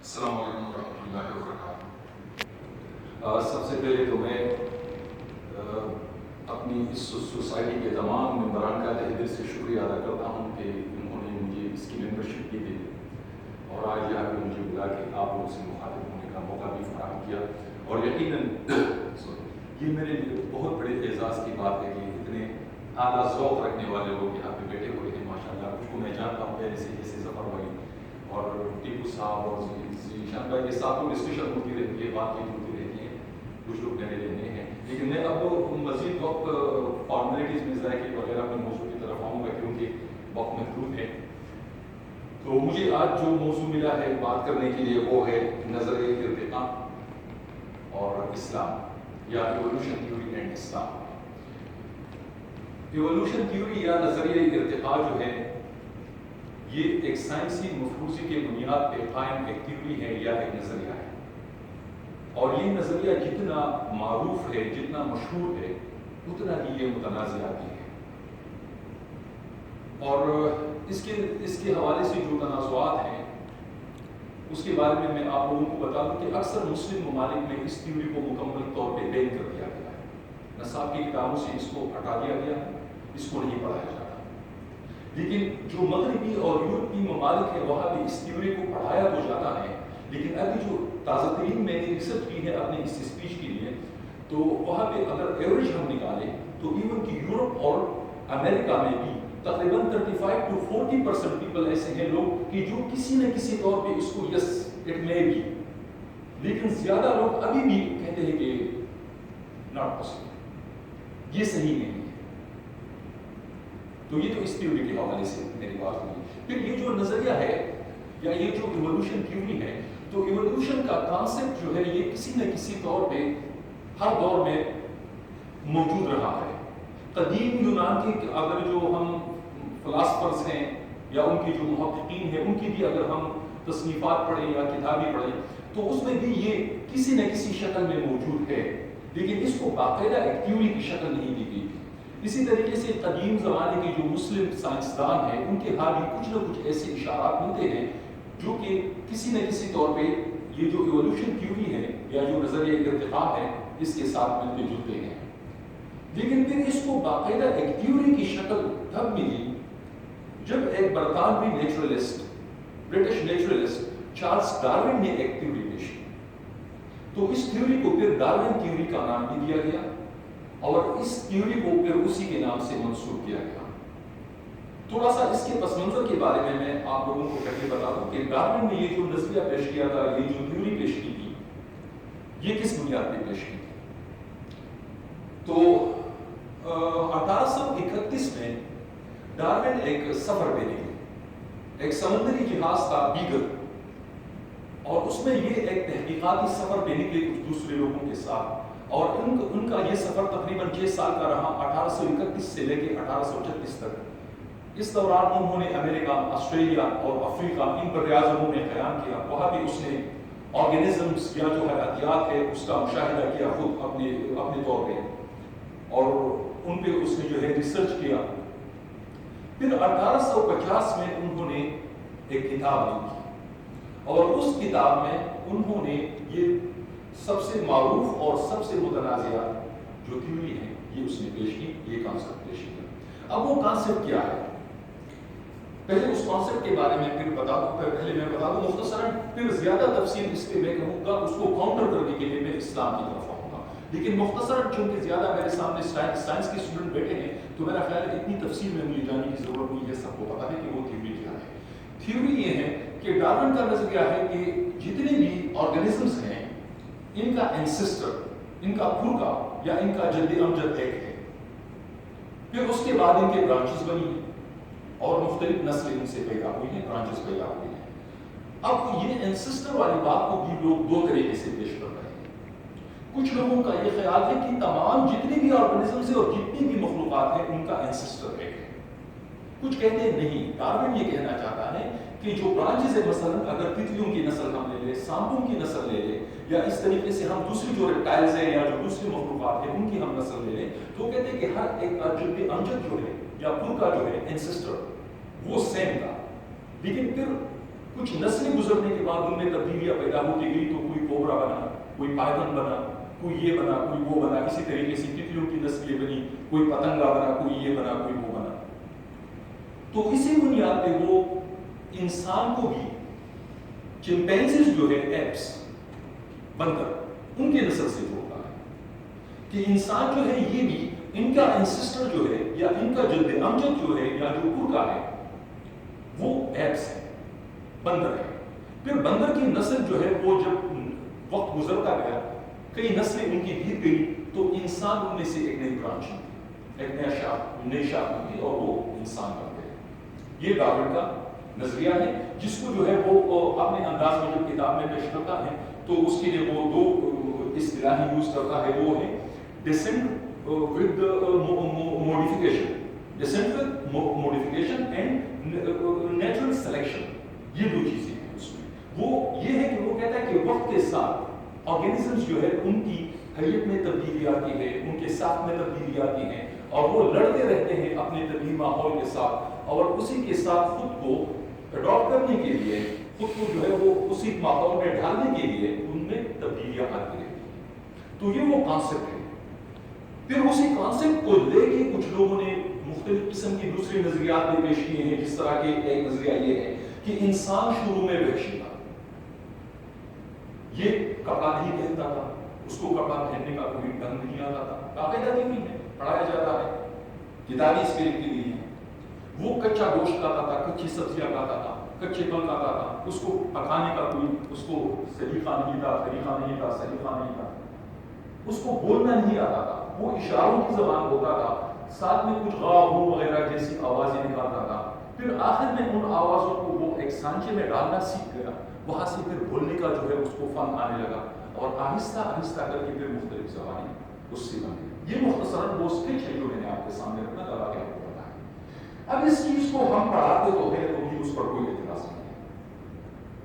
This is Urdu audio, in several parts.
السلام علیکم ورحمۃ اللہ وبرکاتہ۔ سب سے پہلے تو میں اپنی اس سوسائٹی کے تمام ممبران کا تہ دل سے شکریہ ادا کرتا ہوں کہ انہوں نے مجھے اس کی ممبرشپ دی تھی اور آج یہاں پہ مجھے بلا کے آپ لوگوں سے مخاطب ہونے کا موقع بھی فراہم کیا، اور یقیناً یہ میرے لیے بہت بڑے اعزاز کی بات ہے کہ اتنے اعلیٰ ذوق رکھنے والے لوگ یہاں پہ بیٹھے ہوئے ہیں ماشاء اللہ۔ کچھ کو میں جانتا ہوں پہلے سے، جیسے ظفر بھائی اور ٹیپو صاحب اور شان بھائی کے ساتھ ڈسکشن ہوتی رہتی ہے، بات چیت ہوتی رہتی ہے، کچھ لوگ میرے لیے نئے ہیں، لیکن میں اب مزید وقت فارمیلٹیز میں ذائقے وغیرہ میں موضوع کی طرف آؤں گا کیونکہ وقت محدود ہے۔ تو مجھے آج جو موضوع ملا ہے بات کرنے کے لیے وہ ہے نظریہ ارتقاء اور اسلام، یا evolution theory and Islam. Evolution theory یا نظریہ ارتقاء جو ہے یہ ایک سائنسی مفروضے کے بنیاد پہ قائم ایک تھیوری ہے یا ایک نظریہ ہے، اور یہ نظریہ جتنا معروف ہے، جتنا مشہور ہے، اتنا ہی یہ متنازعہ بھی ہے۔ اور اس کے حوالے سے جو تنازعات ہیں اس کے بارے میں آپ لوگوں کو بتا دوں کہ اکثر مسلم ممالک میں اس تھیوری کو مکمل طور پہ بین کر دیا گیا ہے، نصاب کی کتابوں سے اس کو ہٹا دیا گیا ہے، اس کو نہیں پڑھایا جاتا۔ لیکن جو مغربی اور یورپی ممالک ہے وہاں بھی اس تھیوری کو پڑھایا تو جاتا ہے، لیکن ابھی جو تازہ ترین میں نے ریسرچ کی ہے اپنے اس اسپیچ کے لیے، تو وہاں پہ اگر ایوریج ہم نکالیں تو ایون کہ یورپ اور امریکہ میں بھی تقریباً 35 to 40% پیپل ایسے ہیں لوگ کہ جو کسی نہ کسی طور پہ اس کو یس اٹ میں بھی، لیکن زیادہ لوگ ابھی بھی کہتے ہیں کہ ناٹ پاسبل، یہ صحیح نہیں ہے۔ تو یہ تو اس تھیوری کے حوالے سے میری بات ہوئی۔ پھر یہ جو نظریہ ہے یا یہ جو ایوولوشن تھیوری ہے، تو ایوولوشن کا کانسیپٹ جو ہے یہ کسی نہ کسی طور پہ ہر دور میں موجود رہا ہے۔ قدیم یونان کے اگر جو ہم فلاسفرز ہیں یا ان کے جو محققین ہیں ان کی بھی اگر ہم تصنیفات پڑھیں یا کتابیں پڑھیں تو اس میں بھی یہ کسی نہ کسی شکل میں موجود ہے، لیکن اس کو باقاعدہ ایک تھیوری کی شکل نہیں دی گئی۔ اسی طریقے سے قدیم زمانے کے جو مسلم سائنسدان ہیں ان کے ہاں بھی کچھ نہ کچھ ایسے اشارات ملتے ہیں جو کہ کسی نہ کسی طور پہ یہ جو ایوولوشن تھیوری ہے یا جو نظریہ ارتقاء ہے اس کے ساتھ ملتے جلتے ہیں۔ لیکن پھر اس کو باقاعدہ ایک تھیوری کی شکل تب ملی جب ایک برطانوی naturalist, British naturalist Charles Darwin نے ایک تھیوری پیش کی، تو اس تھیوری کو پھر ڈارون تھیوری کا نام بھی دیا گیا اور اس تھیوری کو پھر اسی کے نام سے منسوب کیا گیا۔ تھوڑا سا اس کے پس منظر کے بارے میں آپ لوگوں کو پہلے بتا دوں کہ ڈارون نے یہ جو نظریہ پیش کیا تھا، یہ جو تھیوری پیش کی تھی، یہ کس بنیاد پہ پیش کی تھی؟ تو 1831 میں ڈارون ایک سفر پہ نکلے، ایک سمندری جہاز تھا بیگر، اور اس میں یہ ایک تحقیقاتی سفر پہ نکلے کچھ دوسرے لوگوں کے ساتھ، اور ان کا یہ سفر تقریباً 6 سال کا رہا، 1831 سے لے کے 1836 تک۔ اس دوران انہوں نے امریکہ، آسٹریلیا اور افریقہ ان براعظموں میں قیام کیا، وہاں بھی اس نے آرگینزمز یا جو حیاتیات ہے اس کا مشاہدہ کیا خود اپنے طور پہ، اور ان پہ اس نے جو ہے ریسرچ کیا۔ پھر 1850 میں انہوں نے ایک کتاب لکھی، اور اس کتاب میں انہوں نے یہ سب سے معروف اور سب سے متنازعہ جو تھیوری ہے یہ اس نے پیش کی، یہ کانسیپٹ پیش کیا۔ اب وہ کانسیپٹ کیا ہے؟ پہلے اس کانسیپٹ کے بارے میں پہلے میں بتا دوں مختصراً، پھر زیادہ تفصیل اس پہ میں کہوں گا، اس کو کاؤنٹر کرنے کے لیے میں اسلام کی طرف آؤں گا، لیکن مختصراً چونکہ زیادہ میرے سامنے سائنس کے اسٹوڈنٹ بیٹھے ہیں تو میرا خیال ہے اتنی تفصیل میں مجھے جانے کی ضرورت نہیں ہے، سب کو پتا ہے کہ وہ تھیوری کیا ہے۔ تھیوری یہ ہے کہ ڈارون کا نظریہ ہے کہ جتنے بھی آرگینزمز ہیں ان کا اینسسٹر، ان کا پھوکا یا ان کا جد امجد ایک ہے، پھر اس کے بعد ان کے برانچز بنی ہیں اور مختلف نسلیں ان سے پیدا ہوئی ہیں، برانچز پیدا ہوئی ہیں۔ اب یہ اینسسٹر والی بات کو بھی لوگ دو طریقے سے پیش کر رہے ہیں۔ کچھ لوگوں کا یہ خیال ہے کہ تمام جتنے بھی آرگینزمز ہیں اور جتنی بھی مخلوقات ہیں ان کا اینسسٹر ایک ہے۔ کچھ کہتے ہیں نہیں، ڈارون یہ کہنا چاہتا ہے کہ جو برانچز ہے، مثلا اگر تتلیوں کی نسل ہم لے لیں، سانپوں کی نسل لے لیں، یا اس طریقے سے ہم دوسری جو ریپٹائلز ہیں یا جو دوسری مخلوقات ہیں ان کی ہم نسل لے لیں، تو کہتے ہیں کہ ہر ایک کا جد امجد جو ہے یا پھوکا جو ہے اینسسٹر وہ سیم تھا، لیکن پھر کچھ نسلیں گزرنے کے بعد ان میں تبدیلیاں پیدا ہوتی گئی، تو کوئی کوبرا بنا، کوئی پائتھن بنا، کوئی یہ بنا، کوئی وہ بنا، اسی طریقے سے تتلیوں کی نسلیں بنی، کوئی پتنگا بنا، کوئی یہ بنا، کوئی وہ بنا. تو اسی بنیاد پہ وہ انسان کو بھی چمپینزیز جو ہے ایپس بندر ان کے نسل سے جوڑتا ہے کہ انسان جو ہے یہ بھی ان کا انسسٹر جو ہے یا ان کا جد امجد جو ہے یا جو پرکا ہے وہ ایپس ہے، بندر ہے. پھر بندر کی نسل جو ہے وہ جب وقت گزرتا گیا، کئی نسلیں ان کی بیت گئی، تو انسان ان میں سے ایک نئی برانچ ہوتی، ایک نئی شاخ ہوتی اور وہ انسان بن گئے. یہ ڈارون کا نظریہ ہے جس کو جو ہے وہ اپنے انداز میں جب کتاب میں پیش کرتا ہے تو اس کے لیے وہ دو اصطلاحیں یوز کرتا ہے. وہ ہے descent with modification, descent with modification and natural selection. یہ دو چیزیں ہیں اس میں. وہ یہ ہے کہ وہ کہتا ہے کہ وقت کے ساتھ آرگینزمز جو ہے ان کی حیت میں تبدیلی آتی ہے، ان کے ساتھ میں تبدیلی آتی ہے اور وہ لڑتے رہتے ہیں اپنے طبعی ماحول کے ساتھ، اور اسی کے ساتھ خود کو اڈاپٹ کرنے کے لیے، خود کو جو ہے وہ اسی ماحول میں ڈھالنے کے لیے ان میں تبدیلیاں آتی رہتی ہیں. تو یہ وہ کانسیپٹ ہے. پھر اسی کانسیپٹ کو لے کے کچھ لوگوں نے مختلف قسم کی دوسرے نظریات بھی پیش کیے ہیں، جس طرح کہ ایک نظریہ یہ ہے کہ انسان شروع میں وحشی تھا، یہ کپڑا نہیں پہنتا تھا، اس کو کپڑا پہننے کا کوئی ڈھنگ نہیں آتا تھا، باقاعدہ نہیں ہے، پڑھایا جاتا ہے، کتابیں اس کے لکھی گئی ہیں. وہ کچا گوشت کھاتا تھا، کچی سبزیاں کھاتا تھا، کچے پھل کھاتا تھا، اس کو پکانے کا کوئی اس کو سلیقہ نہیں تھا، طریقہ نہیں تھا، سلیقہ نہیں تھا، اس کو بولنا نہیں آتا تھا، وہ اشاروں کی زبان ہوتا تھا، ساتھ میں کچھ غا ہو وغیرہ جیسی آوازیں نکالتا تھا. پھر آخر میں ان آوازوں کو وہ ایک سانچے میں ڈالنا سیکھ گیا، وہاں سے پھر بولنے کا جو ہے اس کو فن آنے لگا، اور آہستہ آہستہ کر کے پھر مختلف زبانیں اس سے بن گئی. یہ مختصراً وہ اسکیچ ہے جو میں نے آپ کے سامنے رکھنا لگا کے آپ کو بتایا. اب اس چیز کو ہم پڑھاتے تو ہے تو مجھے اس پر کوئی اعتراض نہیں ہے،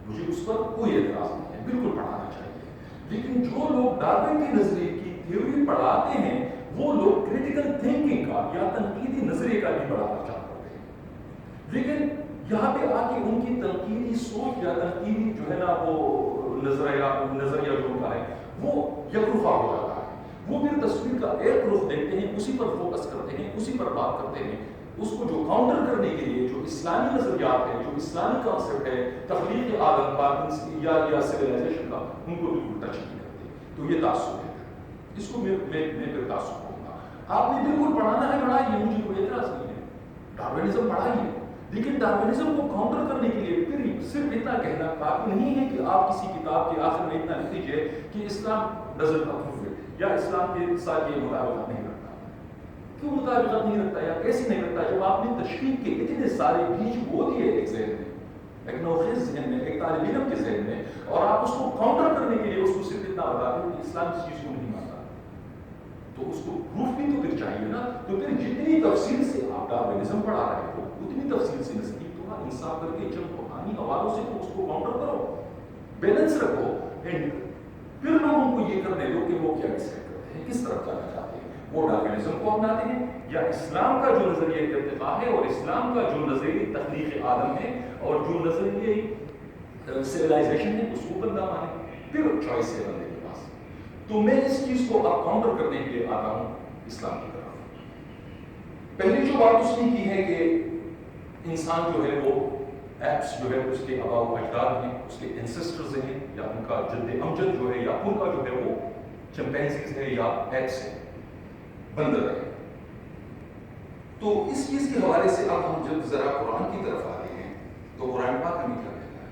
مجھے اس پر کوئی اعتراض نہیں ہے، بالکل پڑھانا چاہیے. لیکن جو لوگ ڈارون کے نظریے کی تھیوری پڑھاتے ہیں وہ لوگ کریٹیکل تھنکنگ کا یا تنقیدی نظریے کا بھی بڑھانا چاہتے ہیں. لیکن یہاں پہ آ کے ان کی تنقیدی سوچ یا تنقیدی جو ہے نا وہ نظریہ جو ان کا ہے وہ یکرفا ہو جاتا ہے. وہ پھر تصویر کا ایک رخ دیکھتے ہیں، اسی پر فوکس کرتے ہیں، اسی پر بات کرتے ہیں. اس کو جو کاؤنٹر کرنے کے لیے جو اسلامی نظریات ہے، جو اسلامی کانسیپٹ ہے تخلیق آدم کا یا سویلائزیشن کا، ان کو بالکل ٹچ نہیں کرتے. تو یہ تعصب ہے، اس کو میں پھر تعصب کہوں گا. آپ نے بالکل پڑھانا ہے پڑھائیے، مجھے کوئی اعتراض نہیں ہے، ڈارونزم پڑھائیے. لیکن ڈارونزم کو کاؤنٹر کرنے کے لیے پھر صرف اتنا کہنا کافی نہیں ہے کہ آپ کسی کتاب کے آخر میں اتنا لکھ دیجیے کہ اسلام ڈزنٹ اپروو اٹ، یا اسلام کے ساتھ یہ مطابقت نہیں رکھتا. کیوں مطابقت نہیں رکھتا یا کیسے نہیں رکھتا؟ جب آپ نے تشکیل کے اتنے سارے بیج بو دیے ایک ذہن میں، ایک نوخیز ذہن میں، ایک طالب علم کے ذہن میں، اور آپ اس کو کاؤنٹر کرنے کے لیے اس کو صرف اتنا بتا دیں کہ اسلام اس چیز کو نہیں مانتا، تو اس کو پروف بھی تو پھر چاہیے نا. تو پھر جتنی تفصیل سے آپ ڈارونزم پڑھا رہے ہو اتنی تفصیل سے نزدیک تھوڑا انصاف کر کے جب روحانی حوالوں سے تو اس کو کاؤنٹر کرو، بیلنس رکھو، اینڈ پھر لوگوں کو یہ کرنے دو کہ وہ کیا ڈیسائیڈ کرتے ہیں، کس طرف جانا چاہتے ہیں. وہ ڈارونزم کو اپناتے ہیں یا اسلام کا جو نظریہ ارتقاء ہے اور اسلام کا جو نظریہ تخلیق آدم ہے اور جو نظریہ سویلائزیشن ہے اس کو بندہ مانے. پھر چوائس ہے بندے کے پاس. تو میں اس چیز کو اب کاؤنٹر کرنے کے لیے آتا ہوں اسلام کی طرف. پہلی جو بات اس نے کی ہے کہ انسان جو ہے وہ ایپس جو ہے اس کے آباء و اجداد ہیں، اس کے انسسٹرز ہیں، یا ان کا جد امجد جو ہے یا ان کا جو ہے وہ چمپینزیز ہے یا ایپس ہے، بندر ہے. تو اس چیز کے حوالے سے اب ہم جب ذرا قرآن کی طرف آتے ہیں تو قرآن پاک ہمیں کیا کہتا ہے؟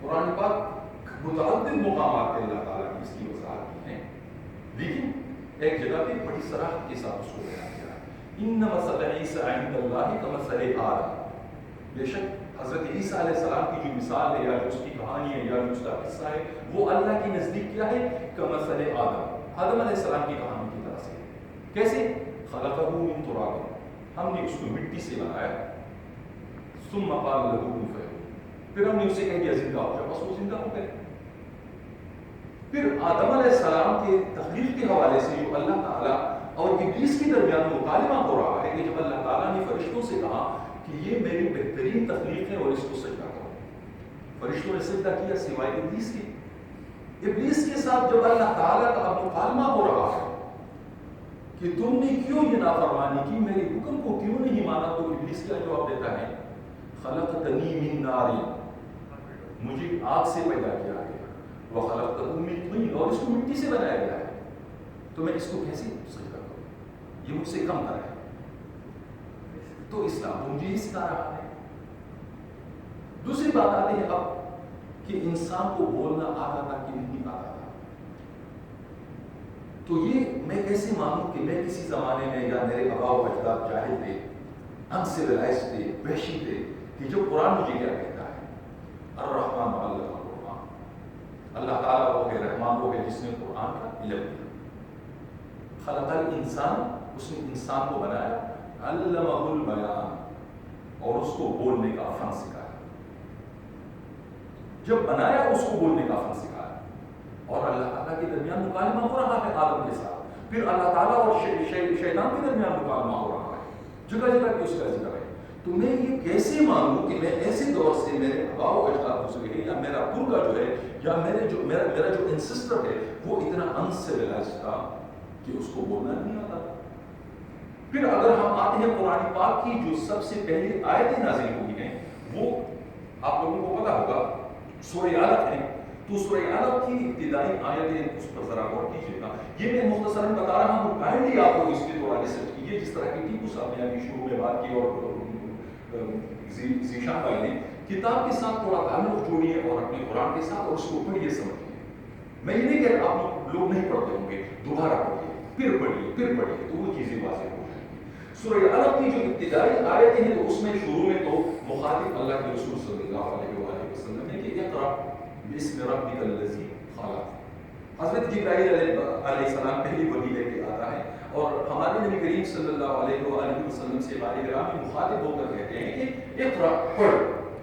قرآن پاک متعدد مقامات پہ اللہ تعالیٰ نے اس کی وضاحت کی ہے، لیکن ایک جگہ پہ بڑی صراحت کے ساتھ اس کو بیان کیا ہے. ان مثل عیسیٰ عند اللہ کمثل آدم. بے شک حضرت عیسیٰ علیہ السلام کی جو مثال ہے یا جو اس کی کہانی ہے یا جو اس کا قصہ ہے وہ اللہ کی نزدیک کیا ہے؟ کمثل آدم، آدم علیہ السلام کی کہانی کی طرح سے. کیسے؟ خلقہ من تراب، ہم نے اس کو مٹی سے بنایا، ثم قال له کن فیکون، پھر ہم نے اسے کہہ دیا زندہ ہو جا، بس وہ زندہ ہو گئے. پھر آدم علیہ السلام کے تخلیق کے حوالے سے جو اللہ تعالیٰ اور ابلیس کے درمیان مکالمہ ہو رہا ہے کہ جب اللہ تعالیٰ نے فرشتوں سے کہا کہ یہ میری بہترین تخلیق ہے اور اس کو سجدہ کرو، فرشتوں نے سجدہ کیا سوائے ابلیس کے۔ ابلیس کے ساتھ جب اللہ تعالیٰ کا مکالمہ ہو رہا ہے کہ تم نے کیوں یہ نافرمانی کی، میرے حکم کو کیوں نہیں مانا، تو ابلیس کیا جواب دیتا ہے؟ خلقتنی من نار، مجھے آگ سے پیدا کیا گیا، وخلقتہ من طین، اور اس کو مٹی سے بنایا گیا ہے، تو میں اس کو کیسے سجدہ کروں، یہ مجھ سے کم تر ہے۔ تو اسلام تو مجھے یہ سکھا رہا ہے۔ دوسری بات آتی ہے اب کہ انسان کو بولنا آتا تھا کہ نہیں آتا تھا، تو یہ میں کیسے مانوں کہ میں کسی زمانے میں یا میرے آباء و اجداد جاہل تھے، انسیولائز تھے، وحشی تھے، کہ جو قرآن مجھے کیا کہتا ہے؟ الرحمن علم القرآن، اللہ تعالیٰ وہ ہے رحمان، وہ ہے جس نے قرآن کا علم دیا، خلق الانسان، اس نے انسان کو بنایا، علمہ البیان، اور اس کو بولنے کا فن سکھایا۔ جب بنایا اس کو بولنے کا فن سکھایا، اور اللہ تعالیٰ کے درمیان مکالمہ ہو رہا ہے آدم کے ساتھ، پھر اللہ تعالیٰ اور شیطان کے درمیان مکالمہ ہو رہا ہے، جگہ جگہ پہ اس کا ذکر ہے۔ تو میں یہ کیسے مانوں کہ میں ایسے دور سے میرے آباء و اجداد گزرے ہیں، یا میرا پرگا جو ہے، یا میرا جو انسسٹر ہے وہ اتنا انسیولائزڈ تھا کہ اس کو بولنا نہیں آتا۔ پھر اگر ہم آتے ہیں قرآن پاک کی جو سب سے پہلی آیتیں نازل ہوئی ہیں، وہ آپ لوگوں کو پتا ہوگا سورہ علق ہے، تو سورہ علق کی ابتدائی آیتیں اس پر ذرا غور کیجیے گا۔ یہ میں مختصراً بتا رہا ہوں، کائنڈلی آپ لوگ اس پہ تھوڑا ریسرچ کیجیے، جس طرح کی ٹیپو صاحب نے ابھی شروع میں بات کی اور ذیشان بھائی نے، کتاب کے ساتھ تھوڑا تعلق جوڑیے اور اپنے قرآن کے ساتھ، اور اس کو پڑھیے سمجھیے۔ میں یہ نہیں کہتا آپ لوگ نہیں پڑھتے ہوں گے، دوبارہ پڑھیے، پھر پڑھیے تو وہ چیزیں واضح ہو جائیں گی۔ سورہ علق کی جو ابتدائی آیتیں ہیں، تو اس میں شروع میں تو مخاطب اللہ کے رسول صلی اللہ علیہ وآلہ وسلم ہے کہ اقرأ باسم ربک الذی خلق۔ حضرت جبرائیل علیہ السلام پہلی وحی لے کے آتا ہے، اور ہمارے نبی کریم صلی اللہ علیہ وآلہ وسلم سے قاری کرام مخاطب ہو کر کہتے ہیں کہ اقرأ، پڑھ،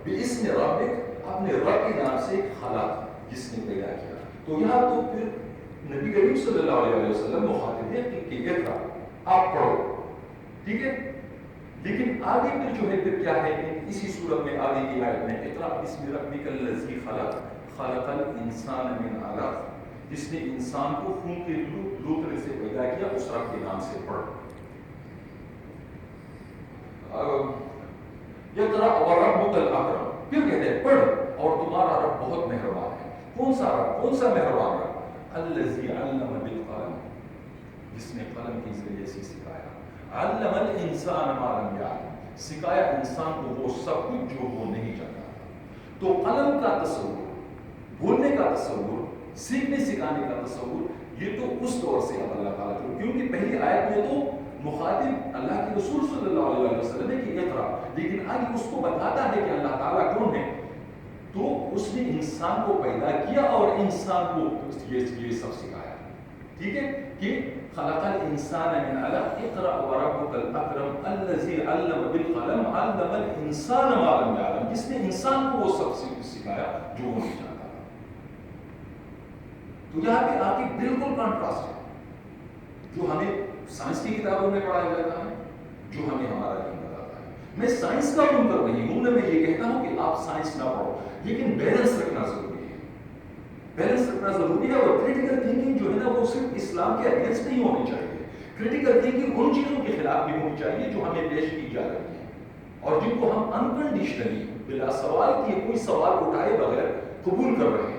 باسم ربک، اپنے رب کے نام سے، خلق، جس نے پیدا کیا۔ تو یہاں تو پھر نبی کریم صلی اللہ علیہ وسلم مخاطب ہے کہ اقرأ، آپ پڑھو، ٹھیک ہے۔ لیکن آگے پھر جو ہے پھر کیا ہے کہ اسی صورت میں آگے کی آیت میں اقرأ باسم ربک الذی خلق، خلق الانسان من علق، جس نے انسان کو خون کے لوتھڑے سے پیدا کیا، اس رب کے نام سے پڑھ۔ اقرأ وربک الاکرم، پھر کہتے ہیں پڑھ، اور تمہارا رب بہت مہربان ہے۔ کون سا رب؟ کون سا مہربان رب؟ الذی علم بالقلم، جس نے قلم کے ذریعے سے سکھایا، علم الانسان ما لم یعلم، سکھایا انسان کو وہ سب کچھ جو وہ نہیں جانتا تھا۔ تو قلم کا تصور، بولنے کا تصور، سیکھنے سکھانے کا تصور، یہ تو اس دور سے اب اللہ تعالیٰ کو، کیونکہ پہلی آیت میں تو مخاطب اللہ کے رسول صلی اللہ علیہ وسلم ہے کہ اقرأ، لیکن آگے اس کو بتاتا ہے کہ اللہ تعالیٰ کون ہے۔ تو اس نے انسان کو پیدا کیا اور انسان کو یہ سب سکھایا، ٹھیک ہے، کہ خلق الانسان من علق، اقرأ وربک الاکرم الذی علم بالقلم علم الانسان ما لم یعلم، جس نے انسان کو وہ سب سکھایا جو وہ نہیں جانتا تھا۔ تو یہاں پہ آ کے بالکل کنٹراسٹ ہے، جو ہمیں سائنس کی کتابوں میں پڑھایا جاتا ہے، جو ہمیں ہمارا دین بتاتا ہے۔ میں سائنس کا منکر نہیں ہوں، میں یہ کہتا ہوں کہ آپ سائنس نہ پڑھو، لیکن بیلنس رکھنا ضروری ہے، بیلنس رکھنا ضروری ہے۔ اور کریٹیکل تھنکنگ جو ہے نا، وہ صرف اسلام کے اگینسٹ نہیں ہونی چاہیے، کریٹیکل تھنکنگ ان چیزوں کے خلاف بھی ہونی چاہیے جو ہمیں پیش کی جا رہی ہیں، اور جن کو ہم انکنڈیشنلی بلا سوال کیے کوئی سوال اٹھائے بغیر قبول کر رہے ہیں۔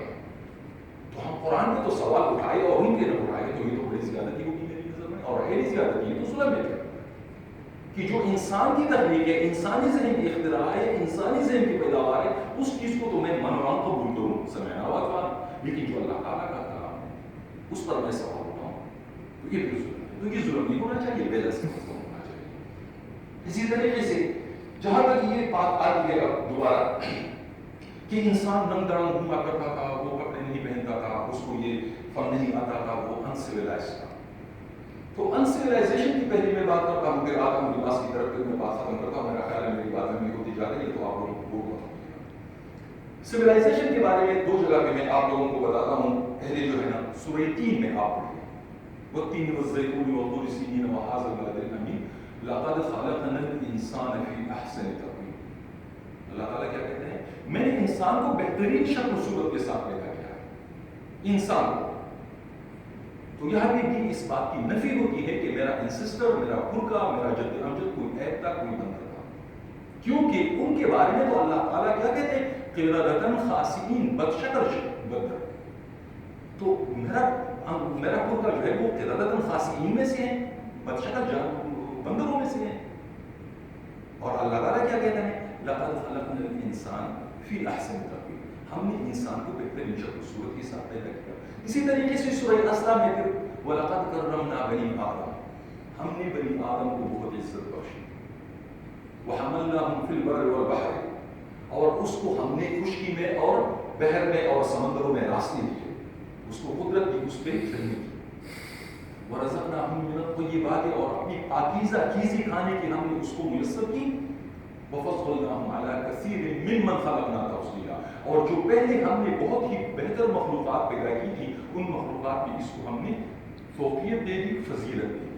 تو ہم قرآن میں تو سوال اٹھائے اور ان کے نہ اٹھائے تو یہ تو بڑی زیادتی ہوگی میری نظر میں، اور ہے زیادتی، یہ تو ظلم ہے کہ جو انسان کی تخلیق ہے، انسانی ذہن کی اختراع ہے، انسانی ذہن کی پیداوار ہے، اس چیز کو تو میں منوان قبول کروں، سمعنا واطعنا، لیکن جو اللہ تعالیٰ کا کلام ہے اس پر میں سوال اٹھاؤں تو یہ بھی ظلم ہے۔ تو یہ ظلم نہیں ہونا چاہیے، بیلنس کا مسئلہ ہونا چاہیے۔ اسی طریقے سے جہاں تک یہ بات آتی ہے دوبارہ کہ انسان ننگ درنگ گھوما کرتا تھا، وہ کپڑے نہیں پہنتا تھا، اس کو یہ فن نہیں آتا تھا، وہ انسیولائزڈ تھا۔ تو انسیولائزیشن کی پہلے میں بات کرتا ہوں، پھر آتا ہوں لباس کی طرف، پھر میں بات ختم کرتا ہوں، میرا خیال ہے میری بات میں ہوتی جا رہی ہے تو آپ لوگوں کو سویلائزیشن کے بارے میں دو جگہ پہ میں آپ لوگوں کو بتاتا ہوں۔ پہلے جو ہے نا سورہ 3 میں آپ پڑھیے، والتین والزیتون وطور سینین وہذا البلد الامین لقد خلقنا الانسان فی احسن تقویم۔ اللہ تعالیٰ کیا کہتے ہیں؟ میں نے انسان کو بہترین شکل و صورت کے ساتھ پیدا کیا ہے، انسان کو. تو یہاں بھی اس بات کی نفی ہوتی ہے کہ میرا انسسٹر، میرا پھرکا، میرا جد امجد کوئی عیب تھا، کوئی بندر تھا، کیونکہ ان کے بارے میں تو اللہ تعالیٰ کیا کہتے ہیں؟ قردۃ خاسئین، بدشکل بندر. تو میرا پھرکا جو ہے وہ قردۃ خاسئین میں سے ہے، بدشکل بندروں میں سے ہے. اور اللہ تعالیٰ کیا کہتے ہیں؟ لقد خلقنا الانسان فی احسن تقویم، ہم نے انسان کو بہترین شکل و صورت کے ساتھ پیدا کیا. اسی طریقے سے سورہ اسراء میں پھر وَلَقَدْ كَرَّمْنَا بَنِي آدَمَ، ہم نے بنی آدم کو بہت عزت بخشی. وَحَمَلْنَاهُمْ فِي الْبَرِّ وَالْبَحْرِ، اور اس کو ہم نے خشکی میں اور بحر میں اور سمندروں میں راستے دیے، اس کو قدرت دی، اس پہ چلنے کی. وَرَزَقْنَاهُمْ مِنَ الطَّيِّبَاتِ، اور اپنی پاکیزہ چیزیں کھانے کی ہم نے اس کو میسر کی. وَفَضَّلْنَاهُمْ عَلَىٰ كَثِيرٍ مِّمَّنْ خَلَقْنَا تَفْضِيلًا، اور جو پہلے ہم نے بہت ہی بہتر مخلوقات پیدا کی تھی، ان مخلوقات میں اس کو ہم نے فوقیت دے دی، فضیلت دے دی.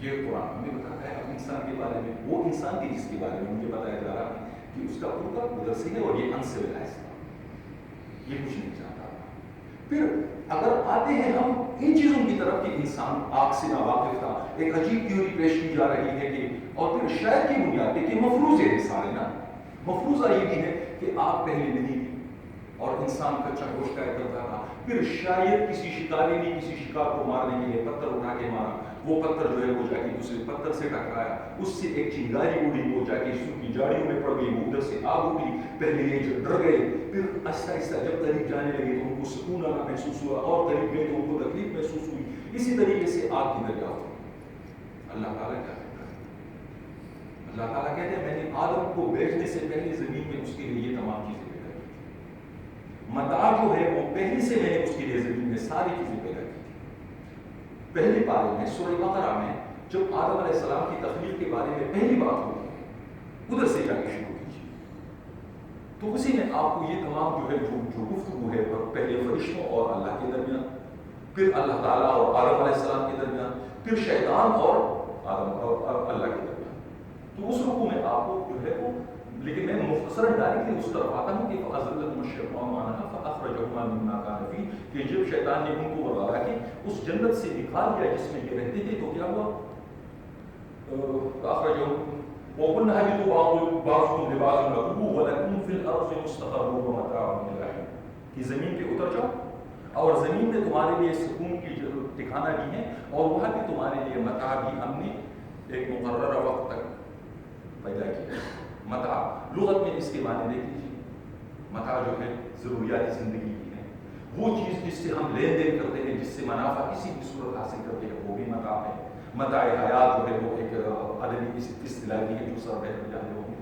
یہ قرآن ہمیں بتاتا ہے اب انسان کے بارے میں، وہ انسان کے جس کے بارے میں مجھے بتایا جا رہا ہے کہ اس کا پورا ادھر سے ہے اور یہ انسیولائز تھا، یہ کچھ نہیں چاہتا. پھر اگر آتے ہیں ہم ان چیزوں کی طرف کہ انسان آگ سے ناواقف تھا، ایک عجیب تھیوری پیش کی جا رہی ہے کہ، اور پھر شاید کی بنیاد پہ کہ مفروض ہے سارے نا، مفروضہ یہ بھی ہے کہ آگ پہلے نہیں تھی اور انسان کچا گوشت کا کرتا تھا. پھر شاید کسی شکاری نے کسی شکار کو مارنے کے لیے پتھر اٹھا کے مارا، وہ پتھر جو ہے وہ جا کے دوسرے پتھر سے ٹکرایا، اس سے ایک چنگاری اڑی، وہ جا کے سو کی جاڑیوں میں پڑ گئی، وہ ادھر سے آگ اٹھی. پہلے یہ جو ڈر گئے، پھر آہستہ آہستہ جب قریب جانے لگے تو ان کو سکون آنا محسوس ہوا، اور قریب گئے تو ان کو تکلیف محسوس ہوئی. اسی طریقے سے آگ کی دریافت ہوئی. اللہ تعالیٰ کیا کہتا ہے؟ اللہ تعالیٰ کہتے ہیں میں نے آدم کو بیچنے سے پہلے زمین میں اس کے لیے یہ تمام چیزیں پیدا کی تھی. متاع جو ہے وہ پہلے سے میں نے اس کے لیے زمین میں ساری چیزیں پیدا کی تھی. پہلے پارے میں سورہ بقرہ میں جب آدم علیہ السلام کی تخلیق کے بارے میں پہلی بات ہوتی ہے، ادھر سے جا کے شروع کیجیے. تو اسی میں آپ کو یہ تمام جو ہے جو گفتگو ہے پہلے فرشتوں اور اللہ کے درمیان، پھر اللہ تعالیٰ اور آدم علیہ السلام کے درمیان، پھر شیطان اور آدم اور اللہ کے درمیان. تو اس رکوع میں آپ کو جو ہے وہ، لیکن میں مختصراً ڈائریکٹلی اس طرف آتا ہوں کہ فَأَزَلَّهُمَا الشَّيْطَانُ عَنْهَا فَأَخْرَجَهُمَا مِمَّا كَانَ فِيهِ، کہ جب شیطان نے ان کو بگاڑا کہ اس جنت سے نکال دیا جس میں یہ رہتے تھے، تو کیا ہوا؟ فَأَخْرَجَهُمْ وَقُلْنَا اهْبِطُوا بَعْضُكُمْ لِبَعْضٍ عَدُوٌّ وَلَكُمْ فِي الْأَرْضِ مُسْتَقَرٌّ وَمَتَاعٌ إِلَىٰ حِينٍ، کہ زمین پہ اتر جاؤ اور زمین میں تمہارے لیے سکون کی ٹھکانہ بھی ہے، اور وہاں بھی تمہارے لیے متاع بھی ہم نے ایک مقررہ وقت تک پیدا کیا. متاع لغت میں اس کے معنی دیکھ لیجیے. متاع جو ہے ضروریات زندگی کی ہے، وہ چیز جس سے ہم لین دین کرتے ہیں، جس سے منافع کسی بھی صورت حاصل کرتے ہیں، وہ بھی متاع ہے. متاع حیات جو ہے وہ ایک ادبی اصطلاح بھی ہے جو سر بہت جانے ہوں گے.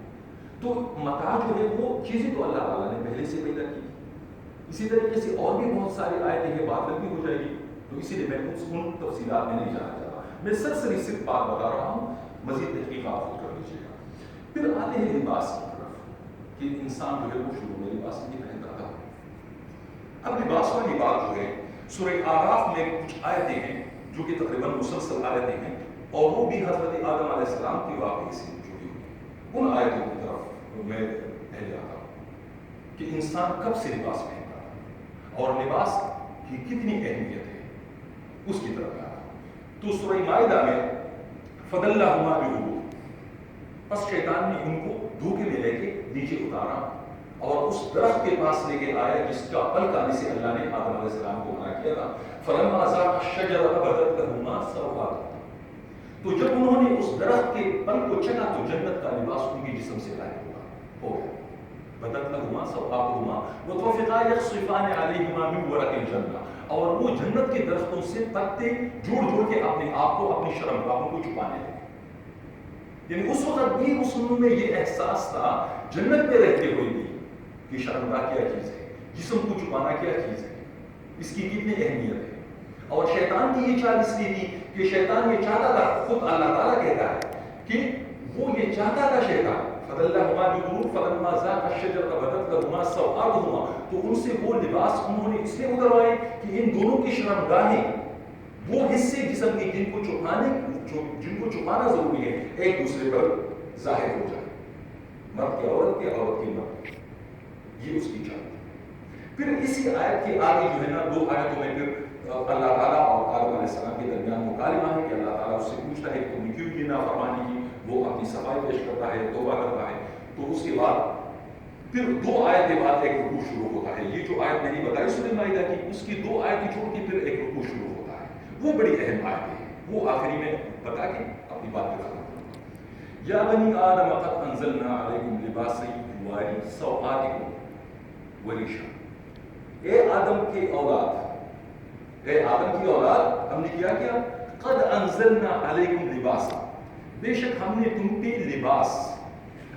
تو متاع جو ہے وہ چیزیں تو اللہ تعالیٰ نے پہلے سے پیدا کی. اسی طریقے سے اور بھی بہت ساری آیتیں ہیں، بات لمبی ہو جائے گی، تو اسی لیے میں ان تفصیلات میں نہیں جانا چاہتا. میں سرسری صرف بات بتا رہا ہوں، مزید تحقیقات خود کر لیجیے گا. پھر آتے ہیں لباس کی طرف کہ انسان جو ہے وہ شروع میں لباس نہیں پہنتا تھا. اب لباس والی بات جو ہے سورہ آراف میں کچھ آیتیں ہیں جو کہ تقریباً مسلسل آیتیں ہیں، اور وہ بھی حضرت آدم علیہ السلام کی واقعے سے جڑی ہوئی. ان آیتوں کی طرف میں پہلے آتا ہوں کہ انسان کب سے لباس پہنتا ہے اور لباس کی کتنی اہمیت ہے، اس کی طرف آتا ہوں. تو سورہ مائدہ میں فَدَلَّهُمَا بِغُرُورٍ، پس شیطان نے ان کو دھوکے میں لے کے نیچے اتارا اور اس درخت کے پاس لے کے آیا جس کا پھل کھانے سے اللہ نے آدم علیہ السلام کو منع کیا تھا. فَلَمَّا ذَاقَا الشَّجَرَةَ بَدَتْ لَهُمَا سَوْآتُهُمَا، تو جب انہوں نے اس درخت کے پھل کو چکھا تو جنت کا لباس ان کے جسم سے غائب ہو گیا. بَدَتْ لَهُمَا سَوْآتُهُمَا وَطَفِقَا يَخْصِفَانِ عَلَيْهِمَا مِنْ وَرَقِ الْجَنَّةِ، اور وہ جنت کے درختوں سے پتے جوڑ جوڑ کے اپنے آپ کو، اپنی شرمگاہوں کو چھپانے لگے. یعنی اس وقت بھی مسلمانوں میں یہ احساس تھا جنت میں رہتے ہوئے بھی کہ شرمگاہ کیا چیز ہے، جسم کو چھپانا کیا چیز ہے، اس کی کتنی اہمیت ہے. اور شیطان کی یہ چال اس لیے تھی کہ شیطان یہ چاہتا تھا، خود اللہ تعالیٰ کہتا ہے کہ وہ یہ چاہتا تھا شیطان فَدَلَّهُمَا بِغُرُورٍ فَلَمَّا ذَاقَا الشَّجَرَةَ بَدَتْ لَهُمَا سَوْآتُهُمَا، تو ان سے وہ لباس انہوں نے اس لیے اتروائے کہ ان دونوں کی شرمگاہیں، وہ حصے جسم کے جن کو چھپانا ضروری ہے، ایک دوسرے پر ظاہر ہو جائے. مرد کے عورت کے، عورت کے مرد کے، یہ اس کی چاہیے. پھر اسی آیت کے آگے جو ہے نا 2 آیتوں میں پھر اللہ تعالیٰ اور آدم علیہ السلام کے درمیان مکالمہ ہے کہ اللہ تعالیٰ اس سے پوچھتا ہے کہ تم نے کیوں یہ نافرمانی کی. وہ اپنی صفائی پیش کرتا ہے، توبہ کرتا ہے. تو اس کے بعد پھر 2 آیت کے بعد ایک رکوع شروع ہوتا ہے. یہ جو آیت میں نے بتائی سورہ مائدہ کی، اس کی 2 آیتیں چھوڑ کے پھر ایک رکوع شروع ہوتا ہے. وہ بڑی اہم آیت ہے، وہ آخری میں بتا کے اپنی بات پہ ختم کروں گا. یا بنی آدم قد انزلنا علیکم لباسا یواری سوآتکم وریشا. اے آدم کے اولاد، اے آدم کی اولاد، ہم نے کیا قد انزلنا علیکم لباسا، بے شک ہم نے تم پہ لباس.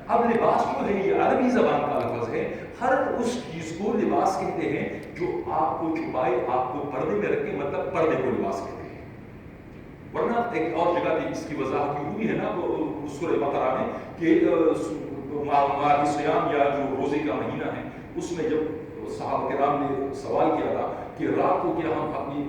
اب لباس جو ہے یہ عربی زبان کا لفظ ہے. ہر اس چیز کو لباس کہتے ہیں جو آپ کو چھپائے، آپ کو پردے میں رکھے، مطلب پردے کو لباس کہتے ہیں. ورنہ ایک اور جگہ پہ اس کی وضاحت کی ہوئی ہے نا سورہ بقرہ میں کہ ماہ صیام یا جو روزے کا مہینہ ہے، اس میں جب صحابہ کرام نے سوال کیا تھا کہ رات کو کیا ہم اپنی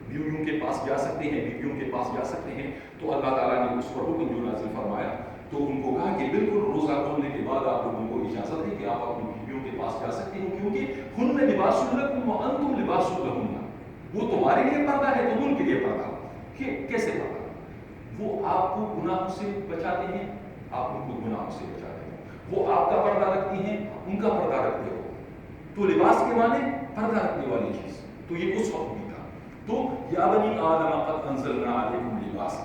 بیویوں کے پاس جا سکتے ہیں، بیویوں کے پاس جا سکتے ہیں، تو اللہ تعالیٰ نے اس پر حکم جو نازل فرمایا تو ان کو کہا کہ بالکل روزہ کھولنے کے بعد آپ لوگوں کو اجازت ہے کہ آپ اپنی بیویوں کے پاس جا سکتے ہیں، کیونکہ ہن لباس لکم وانتم لباس لہن. وہ تمہارے لیے پردہ ہے، تم ان کے لیے پردہ. کہ کیسے پردہ؟ وہ آپ کو گناہوں سے بچاتے ہیں، آپ ان کو گناہوں سے بچاتے ہیں. وہ آپ کا پردہ رکھتی ہیں، ان کا پردہ رکھتے ہو. تو لباس کے معنی پردہ رکھنے والی چیز. تو یہ اس وقت بھی تھا. تو یا بنی آدم قد انزلنا علیکم لباسا،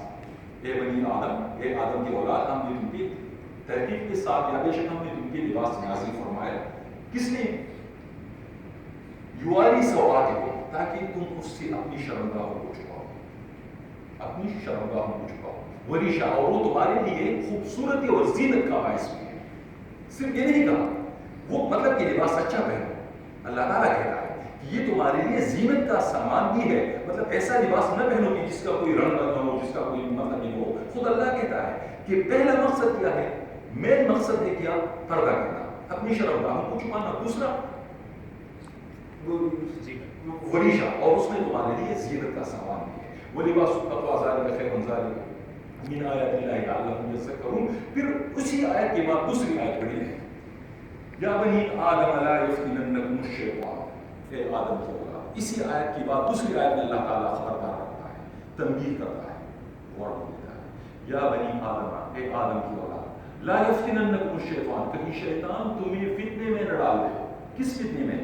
اے بنی آدم، اے آدم کی اولاد، ہم نے تم کی تحقیق کے ساتھ یا بے شک ہم نے تم کے لباس نازل فرمایا. کس نے؟ یواری سوآتکم، تاکہ تم اس سے اپنی شرمگاہوں کو چھپاؤ، اپنی شرمگاہوں کو چھپاؤ. وریشا، اور وہ تمہارے لیے خوبصورتی اور زینت کا باعث بھی ہے. صرف یہ نہیں کہا وہ مطلب کہ لباس اچھا پہنو. اللہ تعالیٰ کہتا ہے کہ یہ تمہارے لیے زینت کا سامان بھی ہے. مطلب ایسا لباس نہ پہنو کہ جس کا کوئی رنگ نہ ہو، جس کا کوئی مطلب نہیں ہو. خود اللہ کہتا ہے کہ پہلا مقصد کیا ہے؟ مین مقصد ہے کیا؟ پردہ کرنا، اپنی شرمگاہوں کو چھپانا. دوسرا وریشا، اور اس میں تمہارے لیے زینت کا سامان بھی ہے. وَلِبَاسُ التَّقْوَىٰ ذَٰلِكَ خَيْرٌ ذَٰلِكَ مِنْ آیَاتِ اللَّهِ لَعَلَّهُمْ يَذَّکَّرُونَ. پھر اسی آیت کے بعد دوسری آیت پڑھی ہے، یا بنی آدم لا یفتننکم الشیطان. اے آدم کی اولاد. اسی آیت کے بعد دوسری آیت میں اللہ تعالیٰ خبردار کرتا ہے، تنبیہ کرتا ہے، غور دیتا ہے. یا بنی آدم، اے آدم کی اولاد، لا یفتننکم الشیطان، کہیں شیطان تمہیں فتنے میں نہ ڈال دے. کس فتنے میں؟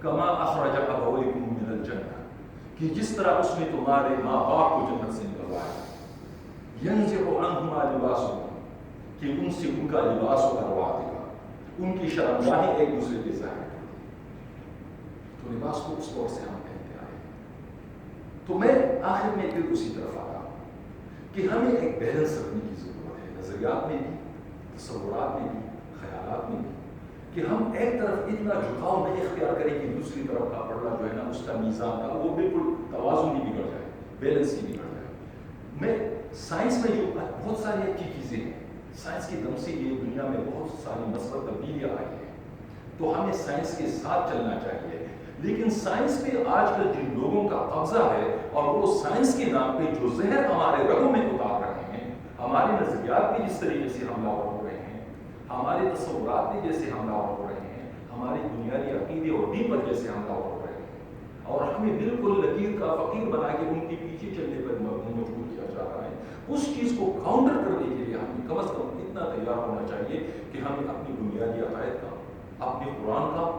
کما اخرج ابویکم من الجنہ، کہ جس طرح اس نے تمہارے ماں باپ کو جنت سے نکلوایا. ینزع عنہما لباسہما، کہ ان سے ان کا لباس اتروا دے گا، ان کی شرمگاہیں ایک دوسرے کے ظاہر کر دی. تو لباس کو اس طور سے ہم پہنتے آئے. تو میں آخر میں پھر اسی طرف آتا ہوں کہ ہمیں ایک بیلنس رکھنے کی ضرورت ہے، نظریات میں بھی، تصورات میں بھی، خیالات میں بھی، کہ ہم ایک طرف اتنا جھکاؤ نہیں اختیار کریں کہ دوسری طرف کا پڑھنا جو ہے نا اس کا میزان کا وہ بالکل توازن ہی بگڑ جائے، بیلنس ہی بگڑ جائے. میں سائنس میں جو بہت ساری اچھی چیزیں ہیں، سائنس کی دم سے یہ دنیا میں بہت ساری مثبت تبدیلیاں آئی ہیں، تو ہمیں سائنس کے ساتھ چلنا چاہیے. لیکن سائنس پہ آج کل جن لوگوں کا قبضہ ہے اور وہ سائنس کے نام پہ جو زہر ہمارے رگوں میں اتار رہے ہیں، ہمارے نظریات پہ جس طریقے سے حملہ ہو رہے ہیں، ہمارے تصورات پہ جیسے حملہ ہو رہے ہیں، ہمارے بنیادی عقیدے اور دین پر جیسے حملہ ہو رہے ہیں، اور ہمیں بالکل لکیر کا فقیر بنا کے ان کے پیچھے چلنے پر مجبور کیا جا رہا ہے. اس چیز کو کاؤنٹر کرنے کے لیے ہمیں کم از کم اتنا تیار ہونا چاہیے کہ ہمیں اپنی بنیادی عقائد کا، اپنے قرآن کا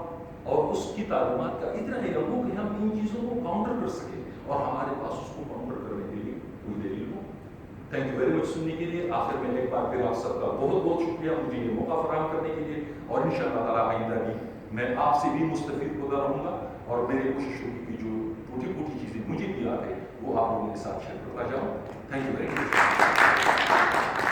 اور اس کی تعلیمات کا اتنا علم ہو کہ ہم ان چیزوں کو کاؤنٹر کر سکیں اور ہمارے پاس اس کو کاؤنٹر کرنے کے لیے کوئی دلیل ہو. تھینک یو ویری مچ سننے کے لیے. آخر میں ایک بار پھر آپ سب کا بہت بہت شکریہ مجھے یہ موقع فراہم کرنے کے لیے، اور انشاءاللہ تعالیٰ آئندہ بھی میں آپ سے بھی مستفید ہوتا رہوں گا اور میری کوشش ہوگی کہ جو ٹوٹی پھوٹی چیزیں مجھے بھی یاد ہے وہ آپ لوگوں کے ساتھ شیئر کرتا جاؤں. Thank you very much.